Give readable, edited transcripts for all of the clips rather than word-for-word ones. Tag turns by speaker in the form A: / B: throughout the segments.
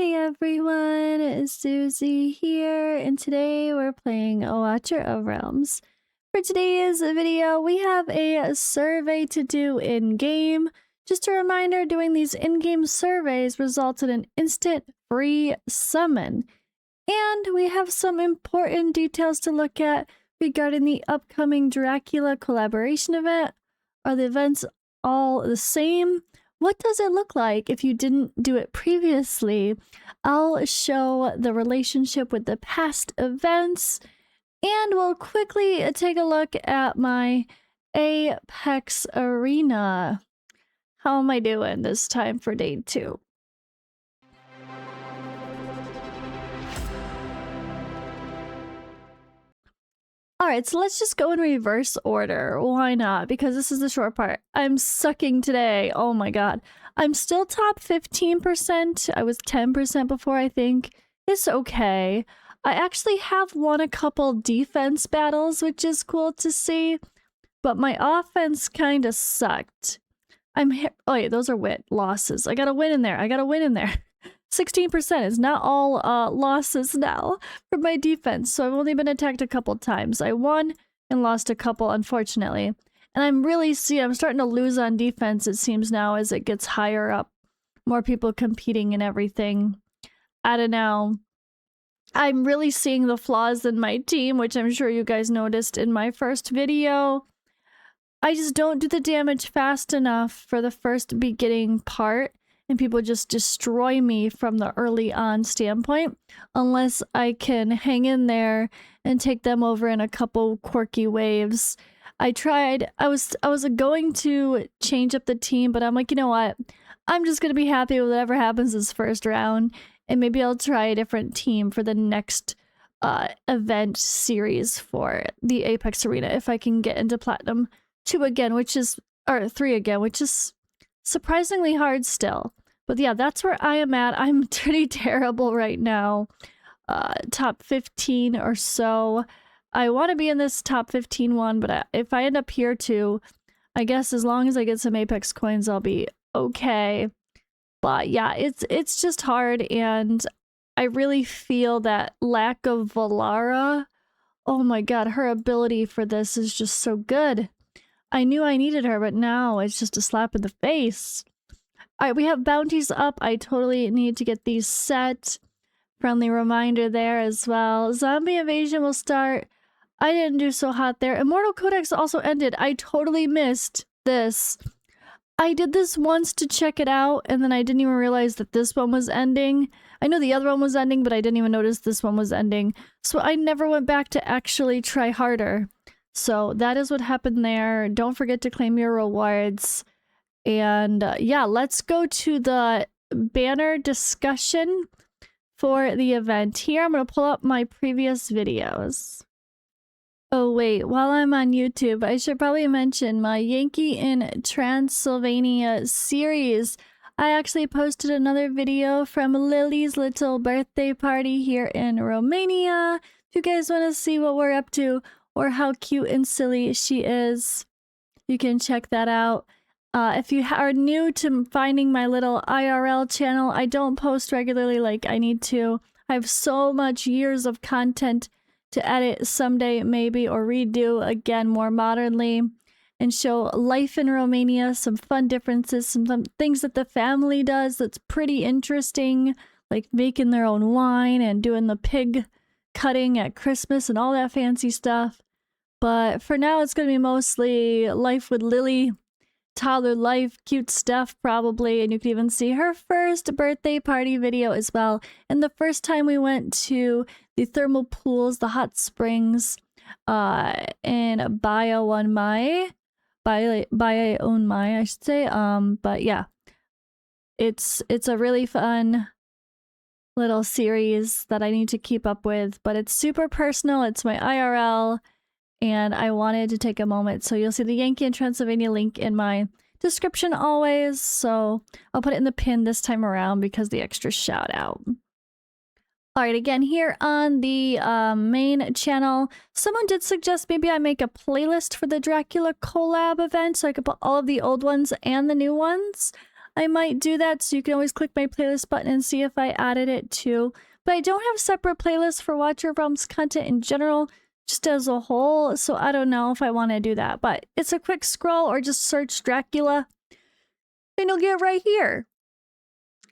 A: Hey everyone, it's Suzi here, and today we're playing a Watcher of Realms. For today's video, we have a survey to do in-game. Just a reminder, doing these in-game surveys results in an instant free summon. And we have some important details to look at regarding the upcoming Dracula collaboration event. Are the events all the same? What does it look like if you didn't do it previously? I'll show the relationship with the past events, and we'll quickly take a look at my Apex Arena. How am I doing this time for day 2? Alright, so let's just go in reverse order. Why not? Because this is the short part. I'm sucking today. Oh my god. I'm still top 15%. I was 10% before, I think. It's okay. I actually have won a couple defense battles, which is cool to see. But my offense kind of sucked. Oh wait, those are losses. I got a win in there. 16% is not all losses now for my defense, so I've only been attacked a couple times. I won and lost a couple, unfortunately. And I'm starting to lose on defense, it seems now, as it gets higher up. More people competing and everything. I don't know. I'm really seeing the flaws in my team, which I'm sure you guys noticed in my first video. I just don't do the damage fast enough for the first beginning part. And people just destroy me from the early on standpoint, unless I can hang in there and take them over in a couple quirky waves. I was going to change up the team, but I'm like, you know what? I'm just gonna be happy with whatever happens this first round, and maybe I'll try a different team for the next event series for the Apex Arena if I can get into Platinum 2 again, or 3 again, which is surprisingly hard still. But yeah, that's where I am at. I'm pretty terrible right now. Top 15 or so. I want to be in this top 15 one, but if I end up here too, I guess as long as I get some Apex coins, I'll be okay. But yeah, it's just hard, and I really feel that lack of Valara. Oh my god, her ability for this is just so good. I knew I needed her, but now it's just a slap in the face. Alright, we have bounties up. I totally need to get these set. Friendly reminder there as well. Zombie invasion will start. I didn't do so hot there. Immortal Codex also ended. I totally missed this. I did this once to check it out, and then I didn't even realize that this one was ending. I know the other one was ending, but I didn't even notice this one was ending. So I never went back to actually try harder. So that is what happened there. Don't forget to claim your rewards. And yeah, let's go to the banner discussion for the event. Here, I'm going to pull up my previous videos. Oh wait, while I'm on YouTube, I should probably mention my Yankee in Transylvania series. I actually posted another video from Lily's little birthday party here in Romania. If you guys want to see what we're up to or how cute and silly she is, you can check that out. If you are new to finding my little IRL channel, I don't post regularly like I need to. I have so much years of content to edit someday maybe, or redo again more modernly, and show life in Romania, some fun differences, some things that the family does that's pretty interesting, like making their own wine and doing the pig cutting at Christmas and all that fancy stuff. But for now, it's going to be mostly life with Lily. Toddler life, cute stuff probably, and you can even see her first birthday party video as well. And the first time we went to the thermal pools, the hot springs, in Baia on Mai, I should say. But yeah, it's a really fun little series that I need to keep up with, but it's super personal. It's my IRL. And I wanted to take a moment, so you'll see the Yankee and Transylvania link in my description always, so I'll put it in the pin this time around because the extra shout out. Alright, again, here on the main channel, someone did suggest maybe I make a playlist for the Dracula collab event, so I could put all of the old ones and the new ones. I might do that, so you can always click my playlist button and see if I added it too. But I don't have separate playlists for Watcher Realms content in general, just as a whole, so I don't know if I want to do that. But it's a quick scroll, or just search Dracula, and you'll get right here.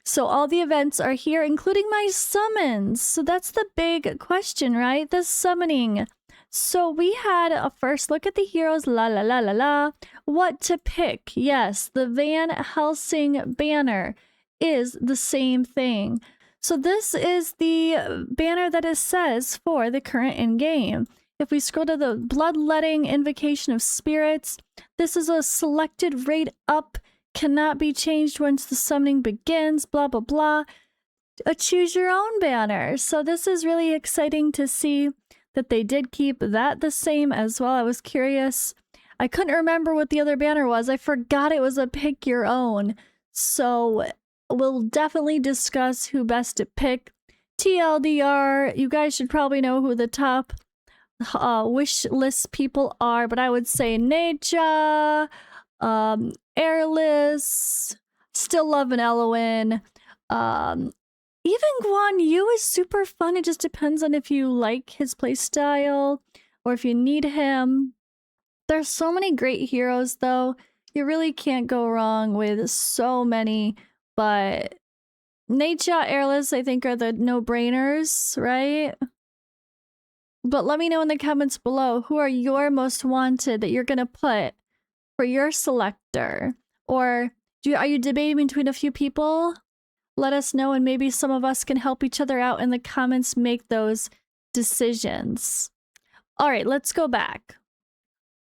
A: So all the events are here, including my summons. So that's the big question, right? The summoning. So we had a first look at the heroes, la la la la la. What to pick? Yes, the Van Helsing Banner is the same thing. So this is the banner that it says for the current in-game. If we scroll to the Bloodletting Invocation of Spirits, this is a selected rate up, cannot be changed once the summoning begins, blah blah blah. A choose your own banner. So this is really exciting to see that they did keep that the same as well. I was curious. I couldn't remember what the other banner was. I forgot it was a pick your own. So we'll definitely discuss who best to pick. TLDR, you guys should probably know who the top wish list people are, but I would say Nature, Airless, still love an Eloin. Even Guan Yu is super fun. It just depends on if you like his playstyle or if you need him. There's so many great heroes though. You really can't go wrong with so many, but Nature, Airless, I think are the no-brainers, right? But let me know in the comments below, who are your most wanted that you're gonna put for your selector? Or are you debating between a few people? Let us know, and maybe some of us can help each other out in the comments make those decisions. All right, let's go back.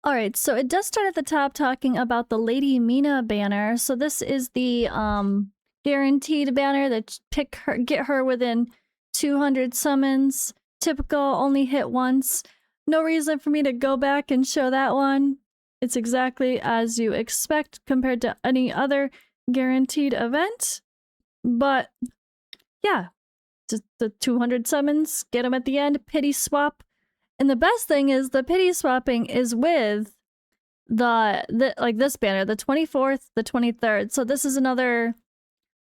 A: All right, so it does start at the top talking about the Lady Mina banner. So this is the guaranteed banner that get her within 200 summons. Typical, only hit once. No reason for me to go back and show that one. It's exactly as you expect compared to any other guaranteed event. But yeah, just the 200 summons, get them at the end, pity swap. And the best thing is the pity swapping is with the like this banner, the 24th, the 23rd. So this is another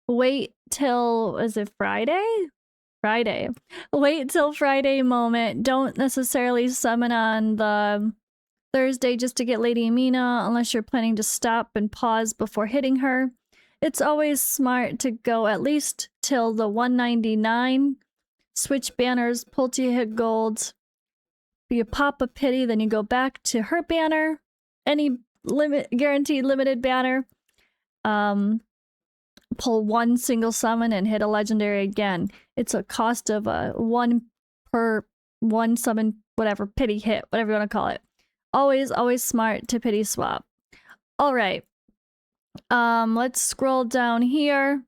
A: wait till, is it Friday? Friday. Wait till Friday moment. Don't necessarily summon on the Thursday just to get Lady Mina unless you're planning to stop and pause before hitting her. It's always smart to go at least till the 199. Switch banners, pull till you hit gold. You pop a pity, then you go back to her banner. Any guaranteed limited banner. Pull one single summon and hit a legendary again. It's a cost of a 1 per 1 summon, whatever, pity hit, whatever you want to call it. Always smart to pity swap. All right. Let's scroll down here.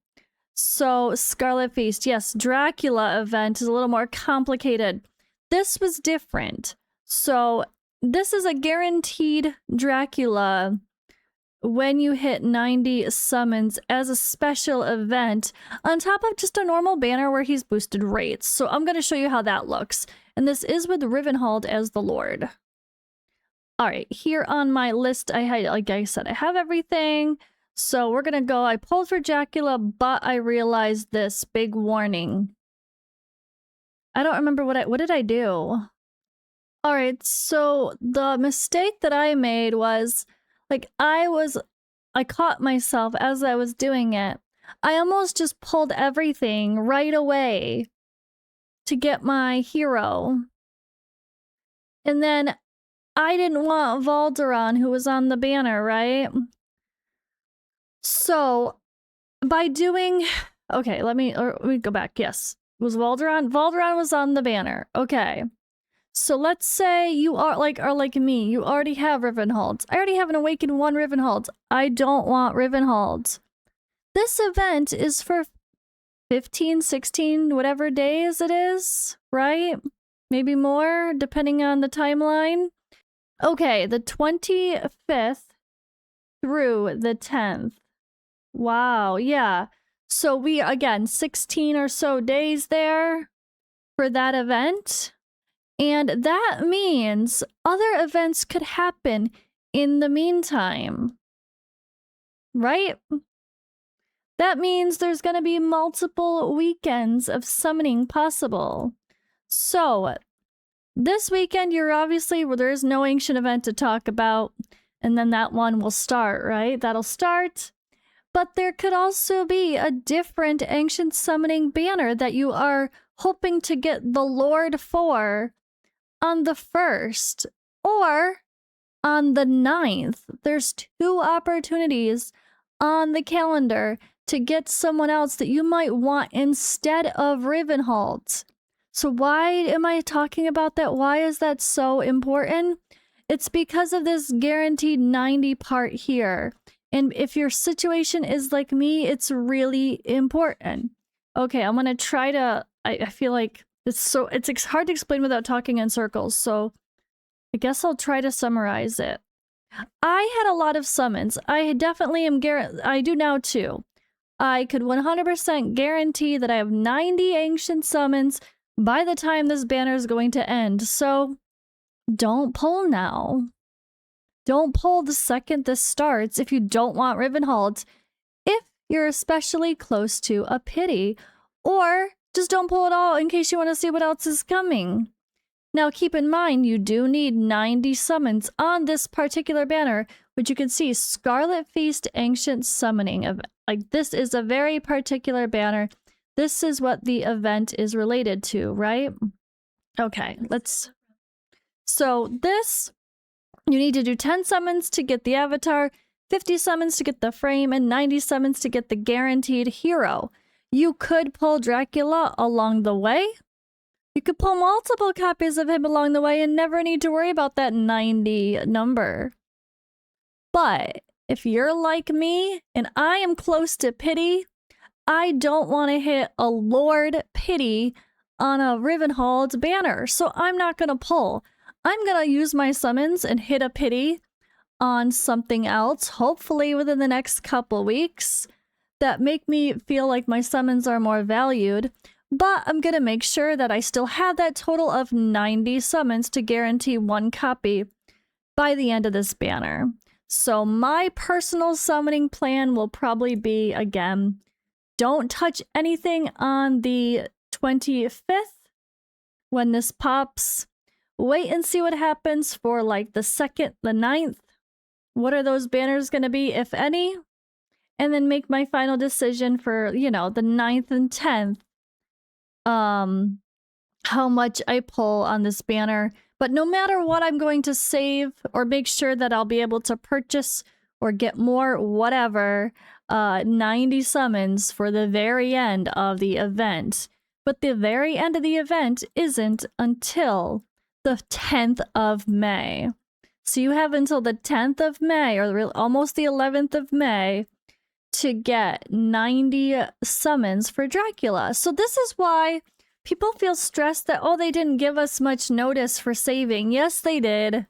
A: So Scarlet Feast, yes, Dracula event is a little more complicated. This was different. So this is a guaranteed Dracula when you hit 90 summons as a special event on top of just a normal banner where he's boosted rates. So I'm going to show you how that looks. And this is with Rivenhold as the Lord. All right, here on my list, like I said, I have everything. So we're gonna go. I pulled for Dracula, but I realized this big warning. I don't remember what did I do? All right, so the mistake that I made was, like, I caught myself as I was doing it. I almost just pulled everything right away to get my hero. And then I didn't want Valderon, who was on the banner, right? So by doing, okay, let me go back. Yes, was Valderon? Valderon was on the banner. Okay. So let's say you are like me. You already have Rivenholds. I already have an Awakened 1 Rivenholds. I don't want Rivenholds. This event is for 15, 16, whatever days it is, right? Maybe more, depending on the timeline. Okay, the 25th through the 10th. Wow, yeah. So we, again, 16 or so days there for that event. And that means other events could happen in the meantime. Right? That means there's going to be multiple weekends of summoning possible. So, this weekend, you're obviously, well, there's no ancient event to talk about, and then that one will start, right? That'll start. But there could also be a different ancient summoning banner that you are hoping to get the Lord for on the 1st or on the 9th. There's 2 opportunities on the calendar to get someone else that you might want instead of Ravenholdt. So why am I talking about that? Why is that so important? It's because of this guaranteed 90 part here. And if your situation is like me, it's really important. Okay, I'm gonna try to, I feel like it's hard to explain without talking in circles, so I guess I'll try to summarize it. I had a lot of summons. I definitely am, I do now too. I could 100% guarantee that I have 90 ancient summons by the time this banner is going to end, so don't pull now. Don't pull the second this starts if you don't want Ravenholdt, if you're especially close to a pity, or just don't pull it all in case you want to see what else is coming. Now keep in mind, you do need 90 summons on this particular banner, which you can see, Scarlet Feast Ancient Summoning. Like, this is a very particular banner. This is what the event is related to, right? Okay, let's... So this, you need to do 10 summons to get the avatar, 50 summons to get the frame, and 90 summons to get the guaranteed hero. You could pull Dracula along the way. You could pull multiple copies of him along the way and never need to worry about that 90 number. But if you're like me and I am close to pity, I don't want to hit a Lord Pity on a Ravenholdt banner, so I'm not going to pull. I'm going to use my summons and hit a pity on something else, hopefully within the next couple weeks, that make me feel like my summons are more valued. But I'm going to make sure that I still have that total of 90 summons to guarantee 1 copy by the end of this banner. So my personal summoning plan will probably be, again, don't touch anything on the 25th when this pops. Wait and see what happens for like the 2nd, the 9th. What are those banners going to be, if any? And then make my final decision for, you know, the 9th and 10th. How much I pull on this banner. But no matter what, I'm going to save or make sure that I'll be able to purchase or get more, whatever, 90 summons for the very end of the event. But the very end of the event isn't until the 10th of May. So you have until the 10th of May, or almost the 11th of May, to get 90 summons for Dracula. So this is why people feel stressed that, oh, they didn't give us much notice for saving. Yes, they did.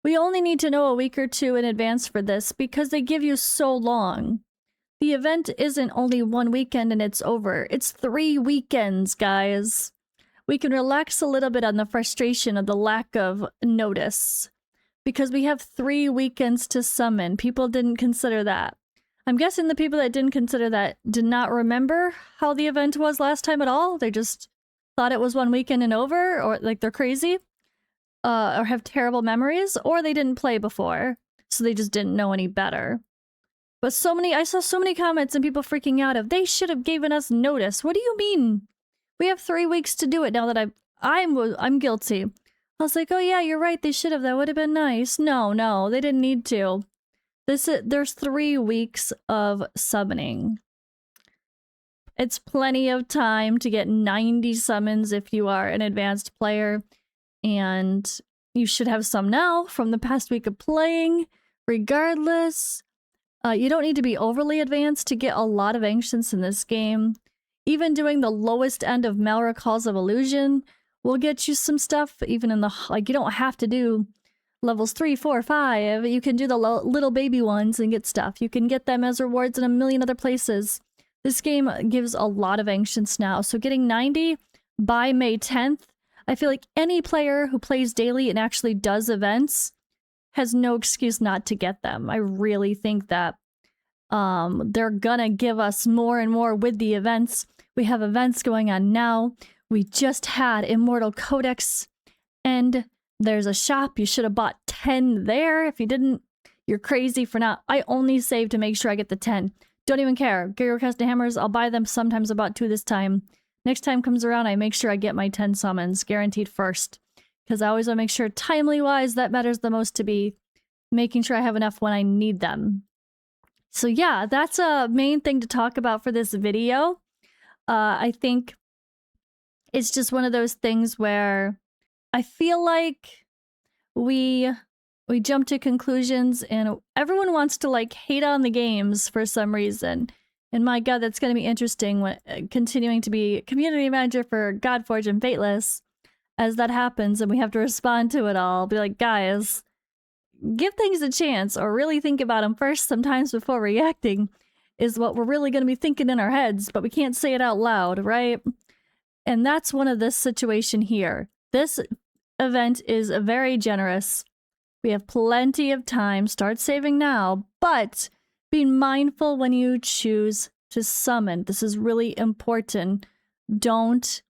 A: We only need to know a week or 2 in advance for this because they give you so long. The event isn't only 1 weekend and it's over. It's 3 weekends, guys. We can relax a little bit on the frustration of the lack of notice because we have 3 weekends to summon. People didn't consider that. I'm guessing the people that didn't consider that did not remember how the event was last time at all. They just thought it was 1 weekend and over, or like they're crazy, or have terrible memories, or they didn't play before, so they just didn't know any better. But I saw so many comments and people freaking out of, they should have given us notice. What do you mean? We have 3 weeks to do it now that I'm guilty. I was like, oh yeah, you're right, they should have. That would have been nice. No, they didn't need to. There's 3 weeks of summoning. It's plenty of time to get 90 summons if you are an advanced player. And you should have some now from the past week of playing. Regardless, you don't need to be overly advanced to get a lot of ancients in this game. Even doing the lowest end of Malra Calls of Illusion will get you some stuff. Even in the, like, you don't have to do levels 3, 4, 5. You can do the little baby ones and get stuff. You can get them as rewards in a million other places. This game gives a lot of ancients now. So getting 90 by May 10th, I feel like any player who plays daily and actually does events has no excuse not to get them. I really think that They're gonna give us more and more with the events. We have events going on now. We just had Immortal Codex, and there's a shop. You should have bought 10 there. If you didn't, you're crazy for not. I only save to make sure I get the 10. Don't even care. Gyro Custom Hammers, I'll buy them sometimes about 2 this time. Next time comes around, I make sure I get my 10 summons, guaranteed first. Because I always want to make sure, timely-wise, that matters the most to be making sure I have enough when I need them. So yeah, that's a main thing to talk about for this video. I think it's just one of those things where I feel like we jump to conclusions and everyone wants to like hate on the games for some reason. And my god, that's going to be interesting when continuing to be community manager for Godforge and Fateless as that happens and we have to respond to it all. Be like, guys, give things a chance or really think about them first sometimes before reacting is what we're really going to be thinking in our heads, but we can't say it out loud, right? And that's one of this situation here. This event is very generous. We have plenty of time. Start saving now, but be mindful when you choose to summon. This is really important. Don't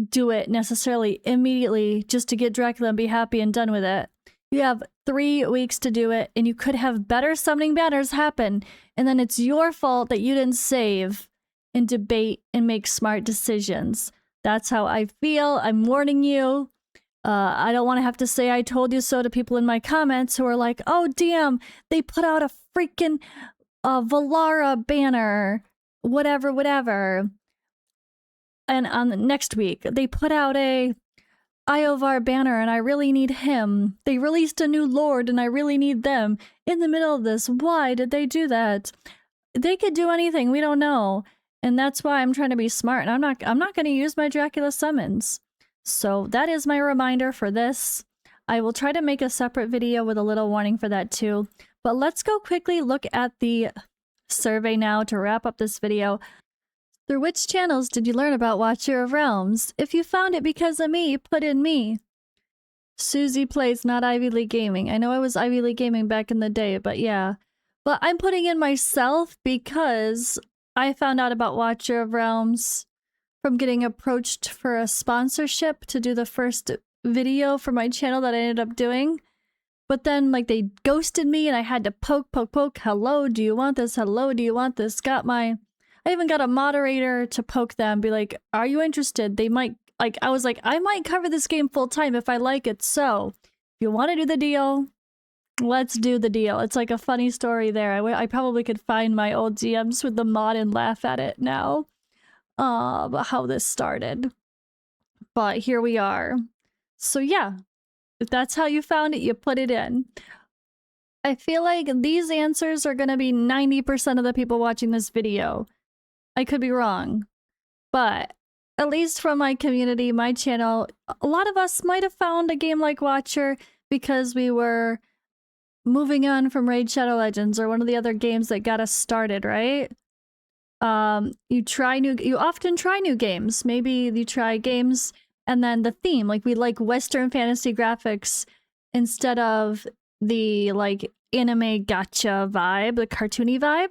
A: do it necessarily immediately just to get Dracula and be happy and done with it. You have 3 weeks to do it, and you could have better summoning banners happen, and then it's your fault that you didn't save and debate and make smart decisions. That's how I feel. I'm warning you. I don't want to have to say I told you so to people in my comments who are like, oh, damn, they put out a freaking Valara banner, whatever. And on the next week, they put out a Iovar banner and I really need him. They released a new lord and I really need them. In the middle of this, why did they do that? They could do anything, we don't know. And that's why I'm trying to be smart and I'm not going to use my Dracula summons. So that is my reminder for this. I will try to make a separate video with a little warning for that too. But let's go quickly look at the survey now to wrap up this video. Through which channels did you learn about Watcher of Realms? If you found it because of me, put in me. Suzi plays not Ivy League Gaming. I know I was Ivy League Gaming back in the day, but yeah. But I'm putting in myself because I found out about Watcher of Realms from getting approached for a sponsorship to do the first video for my channel that I ended up doing. But then, like, they ghosted me and I had to poke. Hello, do you want this? Hello, do you want this? I even got a moderator to poke them, be like, are you interested? They might, like, I was like, I might cover this game full time if I like it. So, if you want to do the deal, let's do the deal. It's like a funny story there. I probably could find my old DMs with the mod and laugh at it now. About how this started. But here we are. So yeah, if that's how you found it, you put it in. I feel like these answers are going to be 90% of the people watching this video. I could be wrong. But at least from my community, my channel, a lot of us might have found a game like Watcher because we were moving on from Raid Shadow Legends or one of the other games that got us started, right? You often try new games. Maybe you try games and then the theme, like we like Western fantasy graphics instead of the like anime gacha vibe, the cartoony vibe.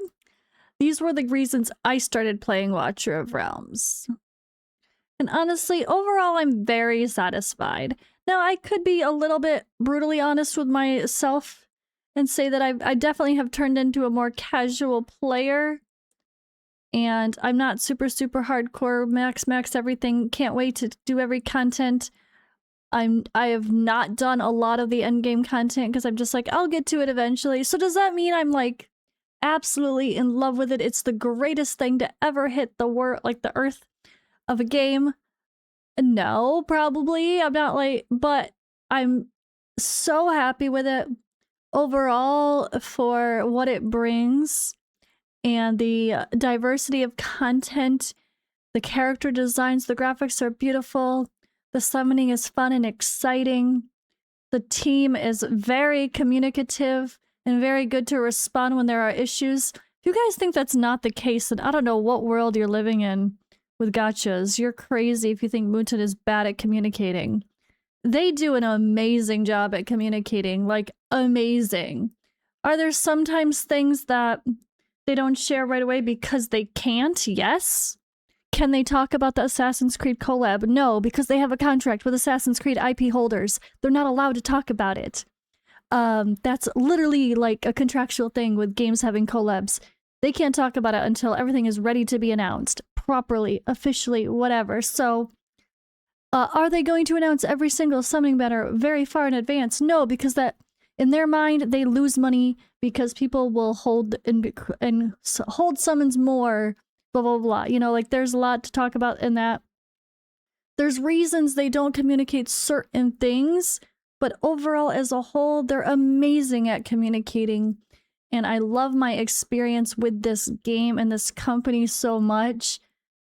A: These were the reasons I started playing Watcher of Realms. And honestly, overall, I'm very satisfied. Now, I could be a little bit brutally honest with myself and say that I definitely have turned into a more casual player. And I'm not super hardcore, max everything, can't wait to do every content. I have not done a lot of the endgame content because I'm just like, I'll get to it eventually. So does that mean I'm like absolutely in love with it? It's the greatest thing to ever hit the world, like the earth of a game? No, probably. I'm not like, but I'm so happy with it overall for what it brings. And the diversity of content, the character designs, the graphics are beautiful. The summoning is fun and exciting. The team is very communicative and very good to respond when there are issues. If you guys think that's not the case, then I don't know what world you're living in with gachas. You're crazy if you think Mutant is bad at communicating. They do an amazing job at communicating, like amazing. Are there sometimes things that they don't share right away because they can't? Yes. Can they talk about the Assassin's Creed collab? No, because they have a contract with Assassin's Creed IP holders. They're not allowed to talk about it. That's literally like a contractual thing with games having collabs. They can't talk about it until everything is ready to be announced properly, officially, whatever. So, are they going to announce every single summoning banner very far in advance? No, because that, in their mind, they lose money because people will hold and hold summons more, blah, blah, blah. You know, like there's a lot to talk about in that. There's reasons they don't communicate certain things, but overall, as a whole, they're amazing at communicating. And I love my experience with this game and this company so much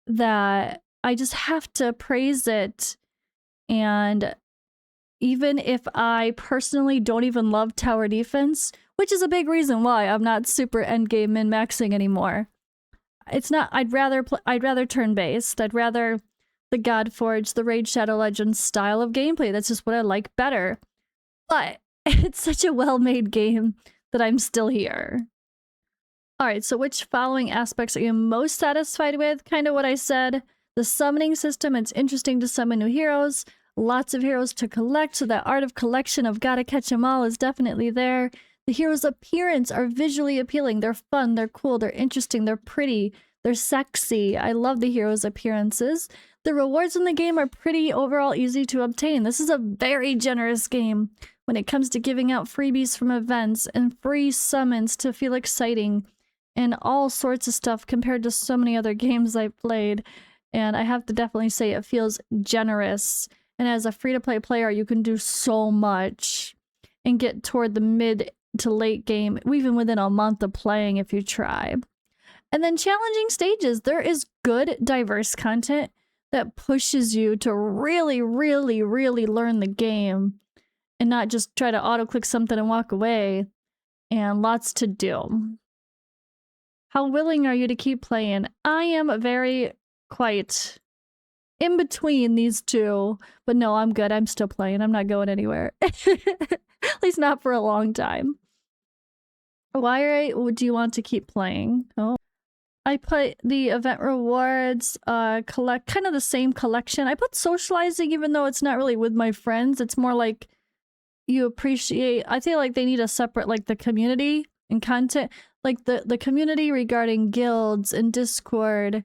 A: that I just have to praise it. And even if I personally don't even love tower defense, which is a big reason why I'm not super endgame min-maxing anymore. It's not, I'd rather turn-based. I'd rather the Godforge, the Raid Shadow Legends style of gameplay. That's just what I like better. But it's such a well-made game that I'm still here. Alright, so which following aspects are you most satisfied with? Kind of what I said. The summoning system, it's interesting to summon new heroes. Lots of heroes to collect, so that art of collection of gotta catch 'em all is definitely there. The heroes' appearance are visually appealing. They're fun, they're cool, they're interesting, they're pretty, they're sexy. I love the heroes' appearances. The rewards in the game are pretty overall easy to obtain. This is a very generous game when it comes to giving out freebies from events and free summons to feel exciting and all sorts of stuff compared to so many other games I've played. And I have to definitely say it feels generous. And as a free-to-play player, you can do so much and get toward the mid to late game, even within a month of playing if you try. And then challenging stages. There is good, diverse content that pushes you to really, really, really learn the game and not just try to auto-click something and walk away. And lots to do. How willing are you to keep playing? I am very quite in between these two, but no, I'm good. I'm still playing. I'm not going anywhere. At least not for a long time. Why would you want to keep playing? Oh, I put the event rewards, collect kind of the same collection. I put socializing, even though it's not really with my friends. It's more like you appreciate. I feel like they need a separate, like the community and content, like the community regarding guilds and Discord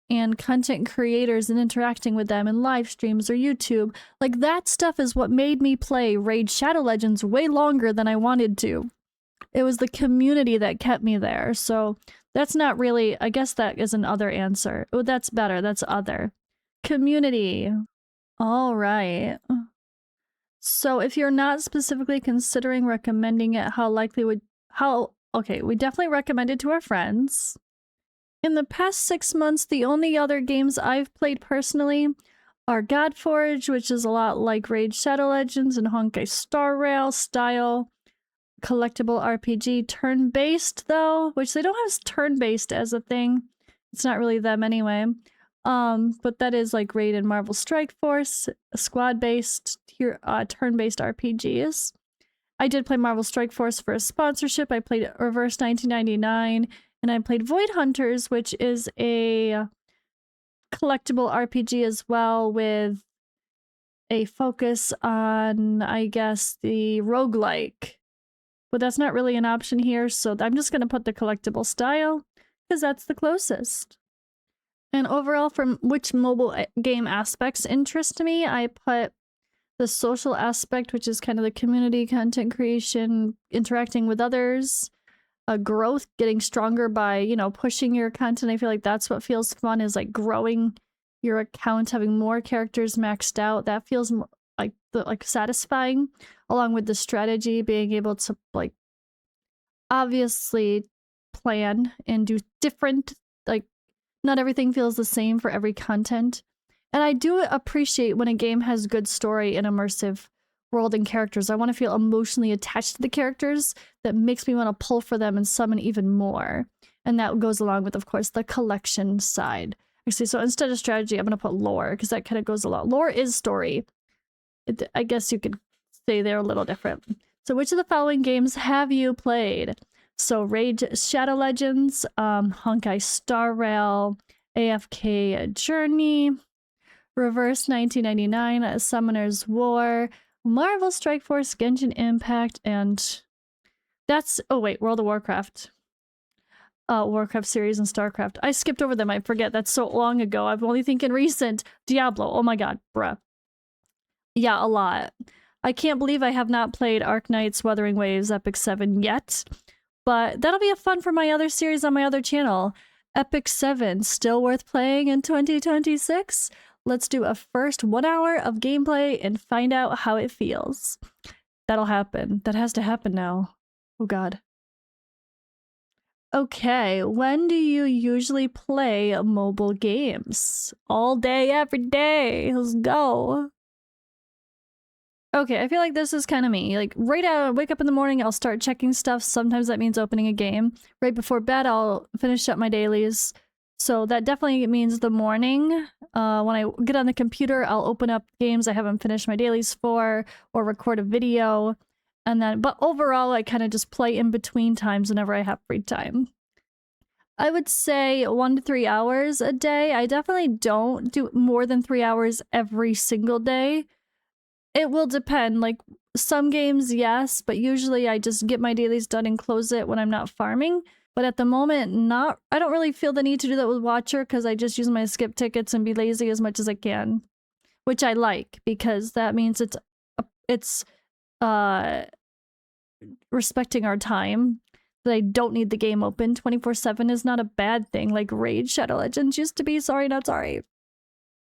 A: and content creators and interacting with them in live streams or YouTube. Like that stuff is what made me play Raid Shadow Legends way longer than I wanted to. It was the community that kept me there. So that's not really, I guess that is an other answer. Oh, that's better. That's other. Community. All right. So if you're not specifically considering recommending it, okay, we definitely recommend it to our friends. In the past 6 months, the only other games I've played personally are Godforge, which is a lot like Raid Shadow Legends and Honkai Star Rail style collectible RPG. Turn-based though, which they don't have turn-based as a thing. It's not really them anyway. But that is like Raid and Marvel Strike Force, squad-based, turn-based RPGs. I did play Marvel Strike Force for a sponsorship. I played Reverse 1999. And I played Void Hunters, which is a collectible RPG as well with a focus on, I guess, the roguelike. But that's not really an option here, so I'm just going to put the collectible style because that's the closest. And overall, from which mobile game aspects interest me, I put the social aspect, which is kind of the community, content creation, interacting with others. Growth, getting stronger by, you know, pushing your content. I feel like that's what feels fun, is like growing your account, having more characters maxed out. That feels like satisfying, along with the strategy, being able to like obviously plan and do different, like not everything feels the same for every content. And I do appreciate when a game has good story and immersive world and characters. I want to feel emotionally attached to the characters. That makes me want to pull for them and summon even more. And that goes along with, of course, the collection side. Actually, so instead of strategy, I'm going to put lore, because that kind of goes along. Lore is story. I guess you could say they're a little different. So which of the following games have you played? So Rage Shadow Legends, Honkai Star Rail, AFK Journey, Reverse 1999, Summoner's War, Marvel Strike Force, Genshin Impact, and that's, oh wait, World of Warcraft. Warcraft series and Starcraft. I skipped over them, I forget, that's so long ago. I'm only thinking recent. Diablo, oh my god, bruh. Yeah, a lot. I can't believe I have not played Arknights Wuthering Waves Epic 7 yet, but that'll be a fun for my other series on my other channel. Epic 7, still worth playing in 2026? Let's do a first 1 hour of gameplay and find out how it feels. That'll happen. That has to happen now. Oh god. Okay, when do you usually play mobile games? All day, every day. Let's go. Okay, I feel like this is kind of me. Like, right out, wake up in the morning, I'll start checking stuff. Sometimes that means opening a game. Right before bed, I'll finish up my dailies. So that definitely means the morning. When I get on the computer, I'll open up games I haven't finished my dailies for, or record a video. And then, but overall, I kind of just play in between times whenever I have free time. I would say 1 to 3 hours a day. I definitely don't do more than 3 hours every single day. It will depend. Like, some games, yes, but usually I just get my dailies done and close it when I'm not farming. But at the moment, not. I don't really feel the need to do that with Watcher because I just use my skip tickets and be lazy as much as I can, which I like because that means it's respecting our time. That I don't need the game open 24/7 is not a bad thing like Raid Shadow Legends used to be. Sorry, not sorry.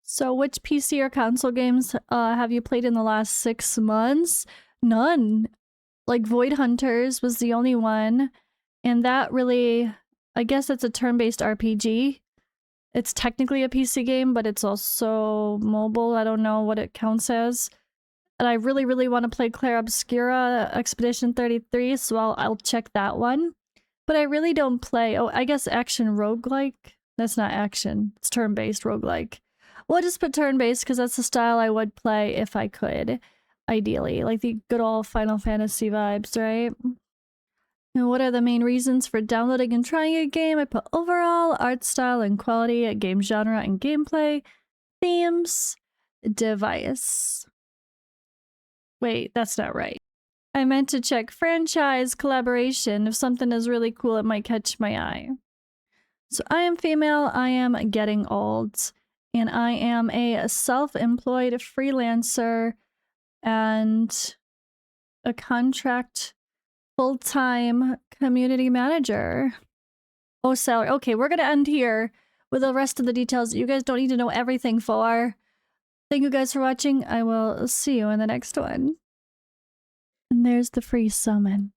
A: So which PC or console games have you played in the last 6 months? None. Like Void Hunters was the only one. And that really, I guess it's a turn-based RPG. It's technically a PC game, but it's also mobile. I don't know what it counts as. And I really, really want to play Clair Obscura Expedition 33, so I'll check that one. But I really don't play, oh, I guess action roguelike? That's not action. It's turn-based roguelike. Well, I'll just put turn-based because that's the style I would play if I could, ideally. Like the good old Final Fantasy vibes, right? And what are the main reasons for downloading and trying a game? I put overall, art style and quality, game genre and gameplay, themes, device. Wait, that's not right. I meant to check franchise, collaboration. If something is really cool, it might catch my eye. So I am female, I am getting old, and I am a self-employed freelancer and a contract full-time community manager. Oh, salary. Okay, we're gonna end here with the rest of the details you guys don't need to know everything for. Thank you guys for watching. I will see you in the next one. And there's the free summon.